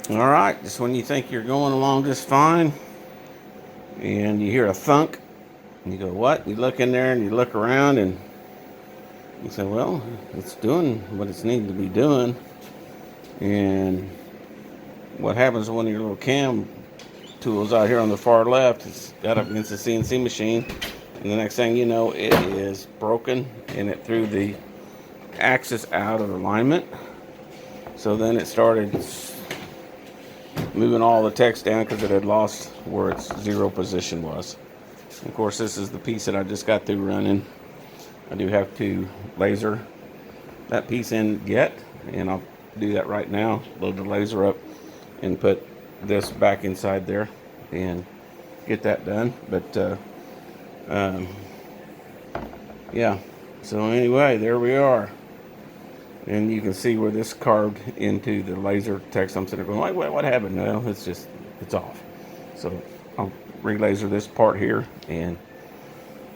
All right, just when you think you're going along just fine, and you hear a thunk, and you go, "What?" You look in there and you look around, and you say, "Well, it's doing what it's needed to be doing." And what happens when your little cam tools out here on the far left is got up against the CNC machine, and the next thing you know, it is broken, and it threw the axis out of alignment. So then it started moving all the text down because it had lost where its zero position was. And of course, this is the piece that I just got through running. I do have to laser that piece in yet, and I'll do that right now. Load the laser up and put this back inside there and get that done. But um, yeah, so anyway, there we are. And you can see where this carved into the laser text. I'm sitting there going, like, what happened? No, it's off. So I'll relaser this part here, and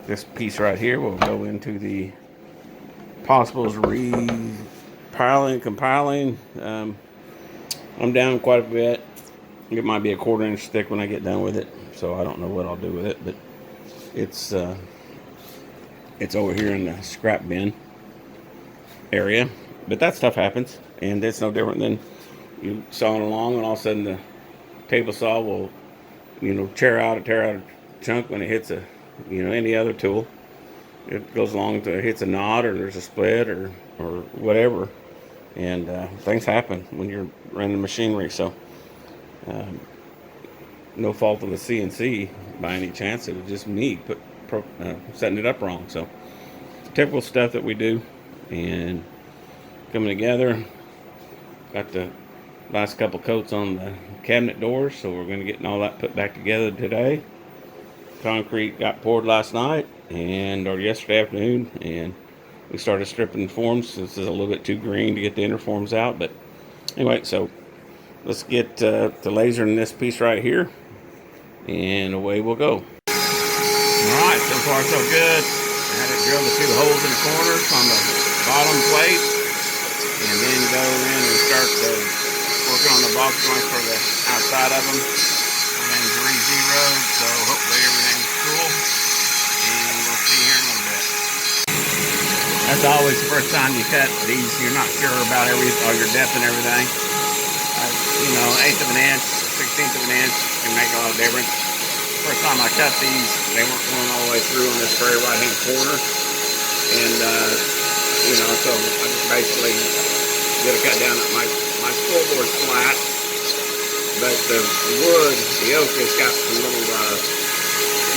this piece right here will go into the possibles compiling. I'm down quite a bit. It might be a 1/4 inch thick when I get done with it, so I don't know what I'll do with it, but it's over here in the scrap bin area. But that stuff happens, and it's no different than you sawing along, and all of a sudden the table saw will, tear out a chunk when it hits any other tool. It goes along until it hits a knot, or there's a split, or whatever, and things happen when you're running machinery. So no fault of the CNC by any chance. It was just me setting it up wrong. So typical stuff that we do, and coming together. Got the last couple coats on the cabinet doors, so we're going to get all that put back together today. Concrete got poured last night or yesterday afternoon, and we started stripping the forms. This is a little bit too green to get the inner forms out, but anyway, so let's get the laser in this piece right here, and away we'll go. All right, so far so good. I had it drill the 2 holes in the corners on the bottom plate, and then go in and start working on the box joints for the outside of them. Everything's re-zeroed, so hopefully everything's cool, and we'll see here in a little bit. That's always the first time you cut these, you're not sure about all your depth and everything. 1/8 of an inch, 1/16 of an inch can make a lot of difference. First time I cut these, they weren't going all the way through on this very right-hand corner, and so I just basically did a cut down. My spool board's flat, but the wood, the oak, has got some little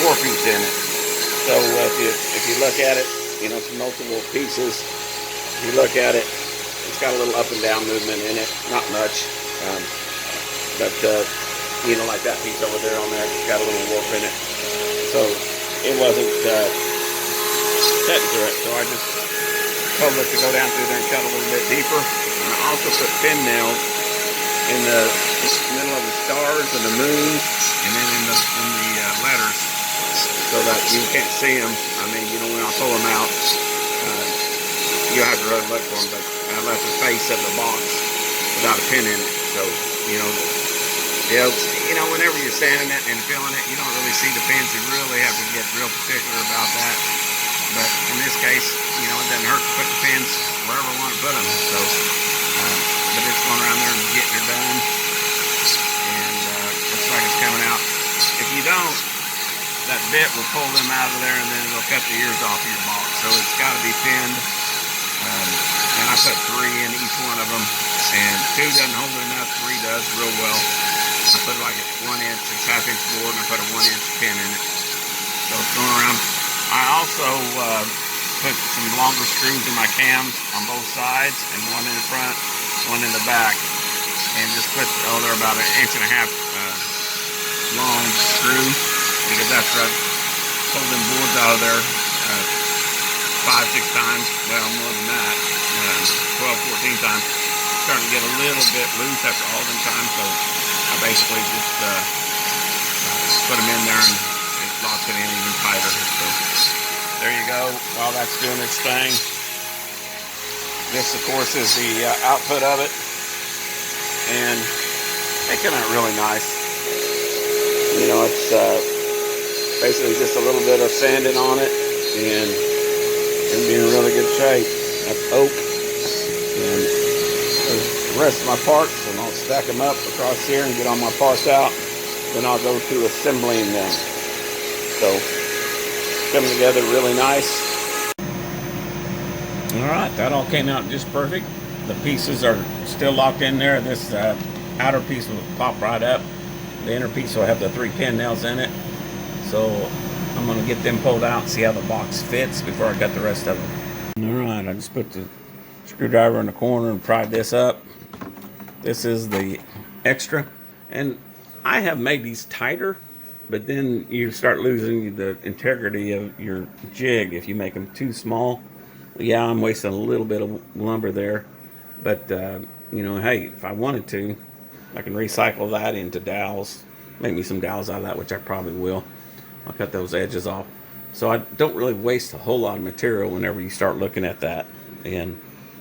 warpings in it. So if you look at it, some multiple pieces. If you look at it, it's got a little up and down movement in it, not much, but like that piece over there on there, it's got a little warp in it. So it wasn't cutting through it. So I just told it to go down through there and cut a little bit deeper. And I also put pin nails in the middle of the stars and the moon, and then in the letters, so that you can't see them. I mean, when I pull them out, you'll have to really look for them. But I left the face of the box without a pin in it. So whenever you're sanding it and filling it, you don't really see the pins. You really have to get real particular about that. But in this case, it doesn't hurt to put the pins wherever I want to put them. So, but it's going around there and getting her done, and looks like it's coming out. If you don't, that bit will pull them out of there, and then it'll cut the ears off your box. So it's got to be pinned. And I put 3 in each one of them, and 2 doesn't hold it enough. 3 does real well. I put like a 1 inch, 6/2 inch board, and I put a 1 inch pin in it. So it's going around. I also put some longer screws in my cams on both sides, and 1 in the front, 1 in the back, and just put, they're about 1.5 inch long screw, because after I pulled them boards out of there 5, 6 times, well, more than that, 12, 14 times, starting to get a little bit loose after all them times, so I basically just put them in there, and it locks it in even tighter. So there you go. While that's doing its thing, this of course is the output of it, and They came out really nice. You know, it's basically just a little bit of sanding on it, and it's gonna be in really good shape. That's oak, and the rest of my parts, and I'll stack them up across here and get all my parts out. Then I'll go to assembling them. So, coming together really nice. All right, that all came out just perfect. The pieces are still locked in there. This outer piece will pop right up. The inner piece will have the 3 pin nails in it. So I'm going to get them pulled out and see how the box fits before I cut the rest of them. All right, I just put the screwdriver in the corner and pried this up. This is the extra, and I have made these tighter, but then you start losing the integrity of your jig if you make them too small. Yeah, I'm wasting a little bit of lumber there, but you know, hey, if I wanted to, I can recycle that into dowels, make me some dowels out of that, which I probably will. I'll cut those edges off, so I don't really waste a whole lot of material whenever you start looking at that. And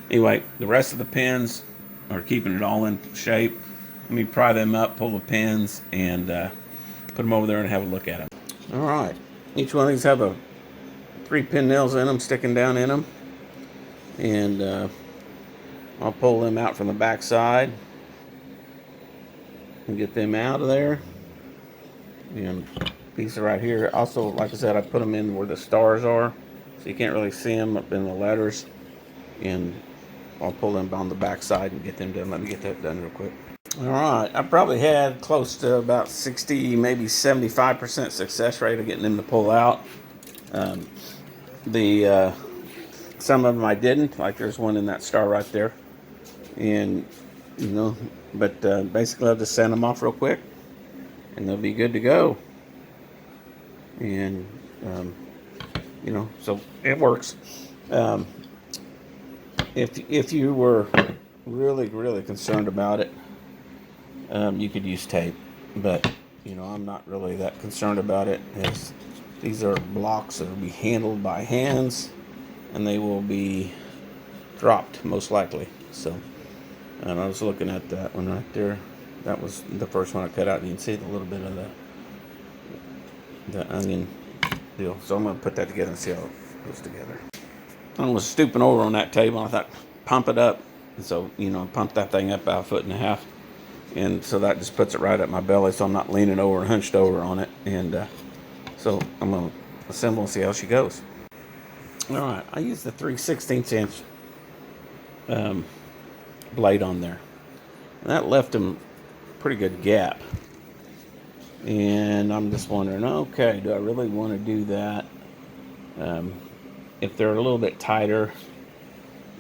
anyway, the rest of the pins are keeping it all in shape. Let me pry them up, pull the pins, and put them over there and have a look at them. All right, each one of these have a 3 pin nails in them, sticking down in them. And I'll pull them out from the back side and get them out of there. And piece right here. Also, like I said, I put them in where the stars are, so you can't really see them up in the letters. And I'll pull them on the back side and get them done. Let me get that done real quick. All right, I probably had close to about 60, maybe 75% success rate of getting them to pull out. Some of them I didn't, like there's one in that star right there. And, you know, but basically I'll just sand them off real quick and they'll be good to go. And, you know, so it works. If you were really concerned about it, you could use tape. But, you know, I'm not really that concerned about it, as these are blocks that will be handled by hands, and they will be dropped most likely. So, and I was looking at that one right there. That was the first one I cut out, and you can see the little bit of the onion deal. So I'm going to put that together and see how it goes together. I was stooping over on that table, and I thought, pump it up. And so, you know, pump that thing up about 1.5 feet. And so that just puts it right at my belly, so I'm not leaning over and hunched over on it. And so I'm going to assemble and see how she goes. All right, I used the 3/16 inch blade on there. And that left them pretty good gap. And I'm just wondering, okay, do I really want to do that? If they're a little bit tighter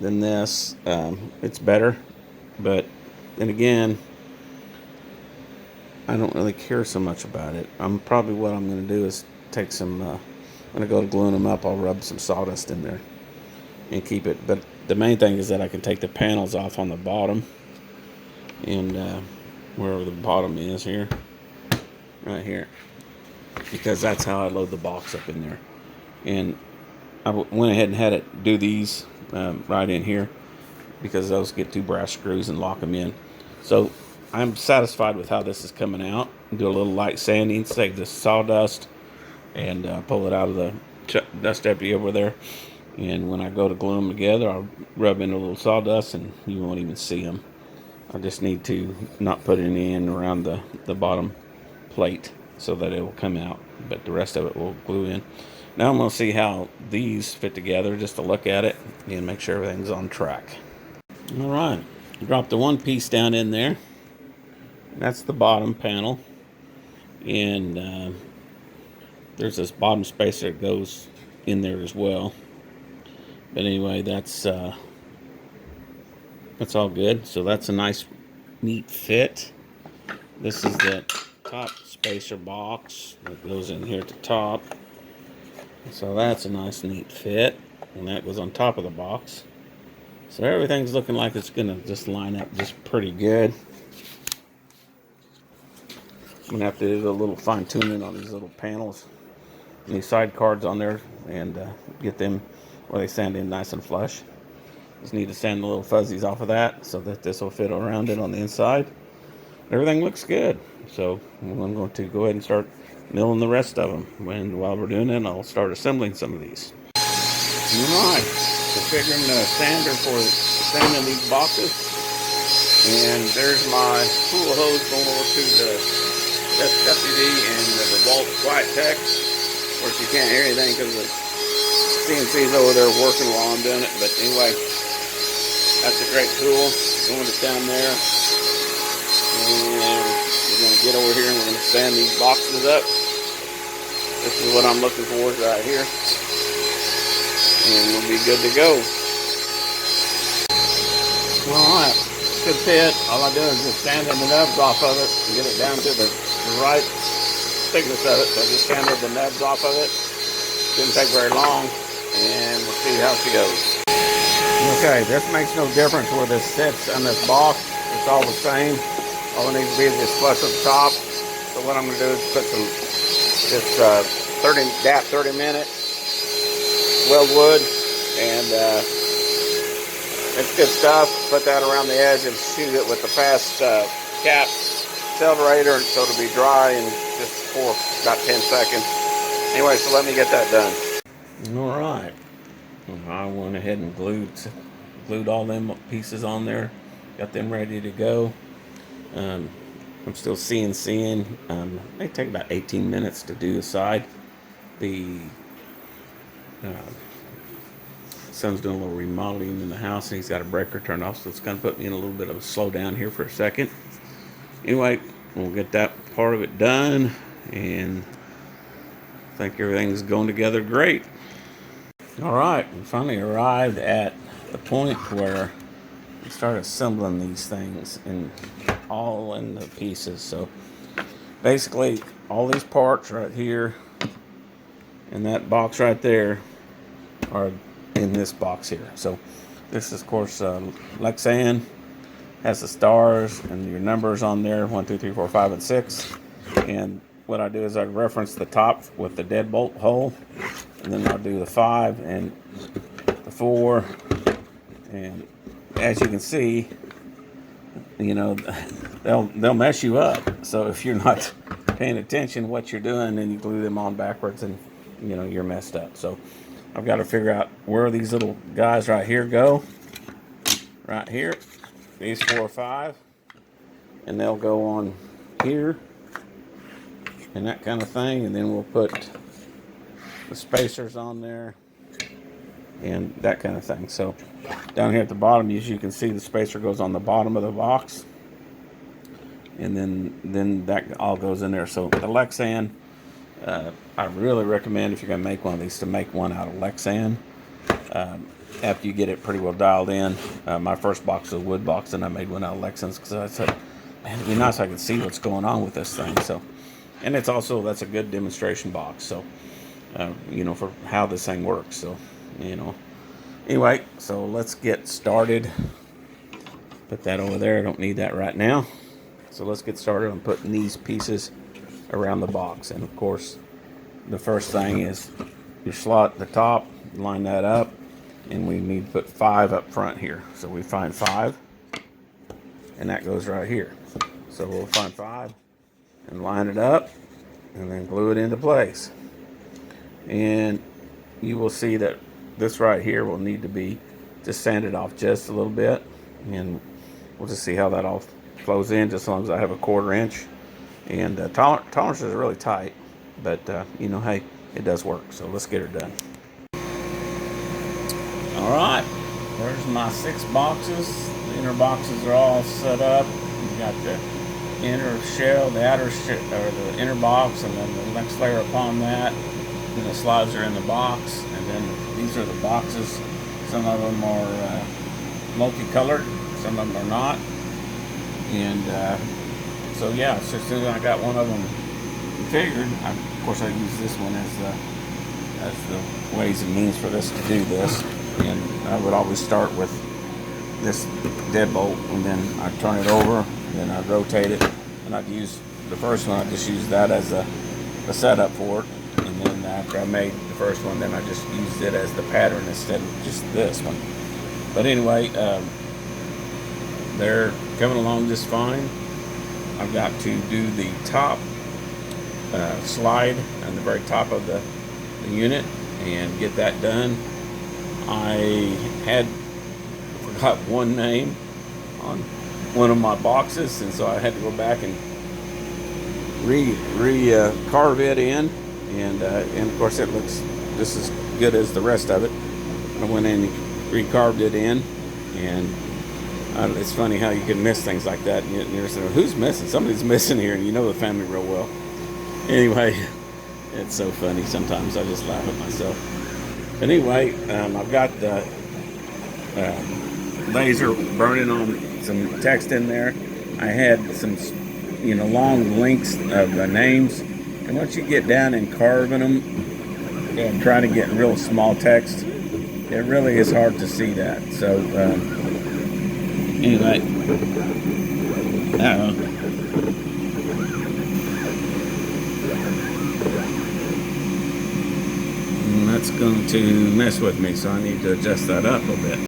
than this, it's better. But then again, I don't really care so much about it. Probably what I'm going to do is take some, when I go to gluing them up, I'll rub some sawdust in there and keep it. But the main thing is that I can take the panels off on the bottom, and wherever the bottom is here, right here, because that's how I load the box up in there. And I went ahead and had it do these right in here, because those get 2 brass screws and lock them in. So I'm satisfied with how this is coming out. Do a little light sanding, save the sawdust, and pull it out of the dust empty over there. And when I go to glue them together, I'll rub in a little sawdust, and you won't even see them. I just need to not put any in around the bottom plate so that it will come out, but the rest of it will glue in. Now I'm going to see how these fit together, just to look at it and make sure everything's on track. All right, drop the one piece down in there. That's the bottom panel, and there's this bottom spacer that goes in there as well. But anyway, that's all good. So that's a nice, neat fit. This is the top spacer box that goes in here at the top. So that's a nice, neat fit, and that goes on top of the box. So everything's looking like it's gonna just line up just pretty good. I'm gonna have to do a little fine tuning on these little panels and these side cards on there, and get them where they sand in nice and flush. Just need to sand the little fuzzies off of that so that this will fit around it on the inside. everything looks good. So I'm going to go ahead and start milling the rest of them. While we're doing it, I'll start assembling some of these. Alright, configuring the sander for sanding these boxes. And there's my tool hose going over to the deputy and the DeWalt Quiet Tech. Of course, you can't hear anything because the CNC's over there working while I'm doing it. But anyway, that's a great tool. Going it down there. And we're going to get over here and we're going to sand these boxes up. This is what I'm looking for right here. And we'll be good to go. Alright, good fit. All I do is just sand the nubs off of it and get it down to the right thickness of it. So I just sanded the nubs off of it. Didn't take very long. And we'll see how she goes. Okay, this makes no difference where this sits on this box. It's all the same. All it needs to be is just flush at the top. So what I'm going to do is put some this 30-minute weldwood, and it's good stuff. Put that around the edge and shoot it with the fast cap accelerator so it'll be dry in just for about 10 seconds. Anyway, so let me get that done. All right, I went ahead and glued all them pieces on there, got them ready to go. I'm still CNCing. They take about 18 minutes to do the side. The son's doing a little remodeling in the house and he's got a breaker turned off, so it's going to put me in a little bit of a slowdown here for a second. Anyway, we'll get that part of it done, and I think everything's going together great. All right, we finally arrived at the point where we start assembling these things and all in the pieces. So basically all these parts right here and that box right there are in this box here. So this is, of course, Lexan, has the stars and your numbers on there, 1 2 3 4 5 and 6. And what I do is I reference the top with the deadbolt hole, and then I'll do the 5 and the 4. And as you can see, you know, they'll mess you up. So if you're not paying attention what you're doing, and you glue them on backwards, and you know you're messed up. So I've got to figure out where these little guys right here go. Right here, these 4 or 5, and they'll go on here and that kind of thing. And then we'll put the spacers on there and that kind of thing. So down here at the bottom, as you can see, the spacer goes on the bottom of the box, and then that all goes in there. So the Lexan, I really recommend, if you're going to make one of these, to make one out of Lexan after you get it pretty well dialed in. My first box was a wood box, and I made one out of Lexans because I said, man, it'd be nice if I could see what's going on with this thing. So, and it's also, that's a good demonstration box. So, you know, for how this thing works. So, you know, anyway, so let's get started. Put that over there. I don't need that right now. So let's get started on putting these pieces around the box. And of course, the first thing is your slot at the top, line that up, and we need to put 5 up front here. So we find 5, and that goes right here. So we'll find 5 and line it up, and then glue it into place. And you will see that this right here will need to be just sanded off just a little bit, and we'll just see how that all flows in, just as long as I have a 1/4 inch. And tolerance is really tight, but you know, hey, it does work. So let's get her done. All right, there's my 6 boxes. The inner boxes are all set up. You got the inner shell, the outer or the inner box, and then the next layer upon that. And the slides are in the box, and then these are the boxes. Some of them are multicolored, some of them are not. And so yeah, so as soon as I got one of them configured, of course I use this one as the ways and means for this to do this. And I would always start with this deadbolt, and then I'd turn it over, and then I'd rotate it, and I'd use the first one, I'd just use that as a setup for it. And then after I made the first one, then I just used it as the pattern instead of just this one. But anyway, they're coming along just fine. I've got to do the top slide on the very top of the unit and get that done. I forgot one name on one of my boxes, and so I had to go back and carve it in, and of course it looks just as good as the rest of it. I went in and recarved it in, and it's funny how you can miss things like that. And you're saying, who's missing? Somebody's missing here, and you know the family real well. Anyway, it's so funny sometimes. I just laugh at myself. But anyway, I've got the laser burning on some text in there. I had some, long links of names, and once you get down and carving them and trying to get real small text, it really is hard to see that. So anyway, that's going to mess with me, so I need to adjust that up a bit.